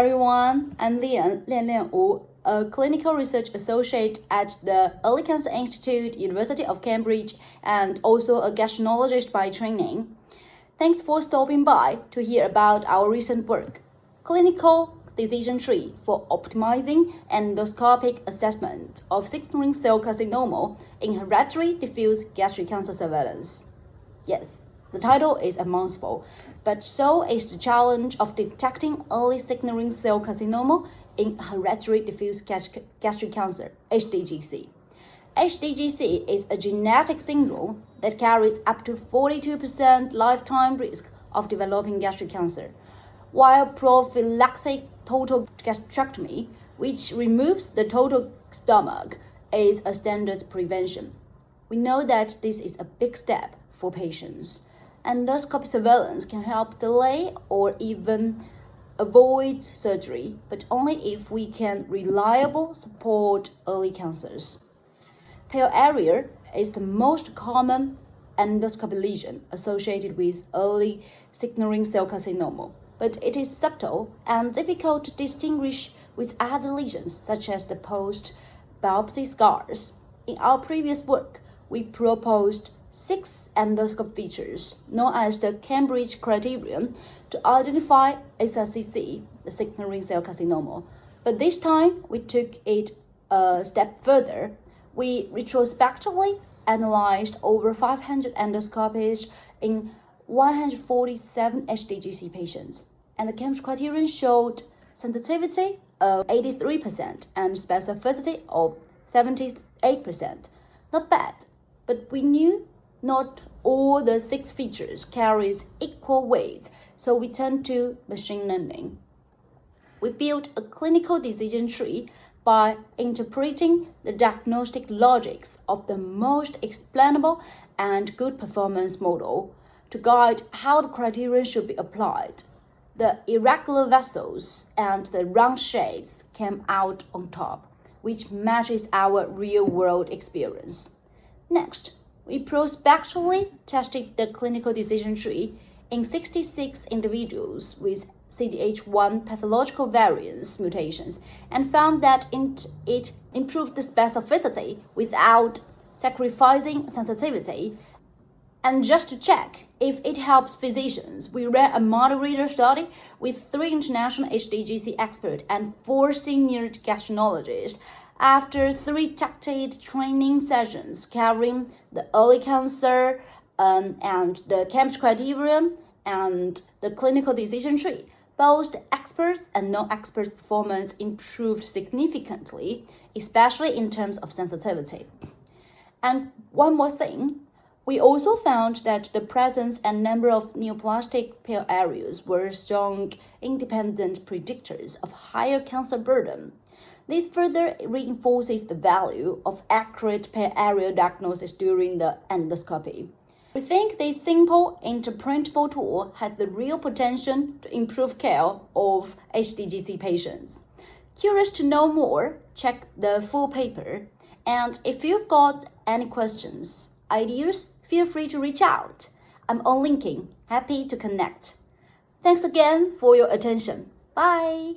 everyone, I'm Lianlian Wu, a clinical research associate at the Early Cancer Institute, University of Cambridge, and also a gastroenterologist by training. Thanks for stopping by to hear about our recent work, Clinical Decision Tree for Optimizing Endoscopic Assessment of Signaling Cell Carcinoma in Hereditary Diffuse Gastric Cancer Surveillance. Yes, the title is a mouthful, but so is the challenge of detecting early signaling cell carcinoma in hereditary diffuse gastric cancer, HDGC. HDGC is a genetic syndrome that carries up to 42% lifetime risk of developing gastric cancer, while prophylactic total gastrectomy, which removes the total stomach, is a standard prevention. We know that this is a big step for patients. Endoscopic surveillance can help delay or even avoid surgery, but only if we can reliably support early cancers. Pale area is the most common endoscopic lesion associated with early signaling cell carcinoma, but it is subtle and difficult to distinguish with other lesions such as the post-biopsy scars. In our previous work, we proposed 6 endoscopic features, known as the Cambridge criterion, to identify SRCC, the signaling cell carcinoma. But this time, we took it a step further. We retrospectively analyzed over 500 endoscopies in 147 HDGC patients, and the Cambridge criterion showed sensitivity of 83% and specificity of 78%. Not bad, but we knew not all the 6 features carries equal weight, so we turned to machine learning. We built a clinical decision tree by interpreting the diagnostic logics of the most explainable and good performance model to guide how the criterion should be applied. The irregular vessels and the round shapes came out on top, which matches our real-world experience. Next, we prospectively tested the clinical decision tree in 66 individuals with CDH1 pathological variants mutations and found that it improved the specificity without sacrificing sensitivity. And just to check if it helps physicians, we ran a model-reader study with 3 international HDGC experts and 4 senior gastroenterologists. After 3 tacted training sessions covering the early cancer and the Cambridge criterion and the clinical decision tree, both the experts and non-expert performance improved significantly, especially in terms of sensitivity. And one more thing, we also found that the presence and number of neoplastic pale areas were strong independent predictors of higher cancer burden. This further reinforces the value of accurate pale area diagnosis during the endoscopy. We think this simple, interpretable tool has the real potential to improve care of HDGC patients. Curious to know more? Check the full paper. And if you've got any questions, ideas, feel free to reach out. I'm on LinkedIn, happy to connect. Thanks again for your attention. Bye!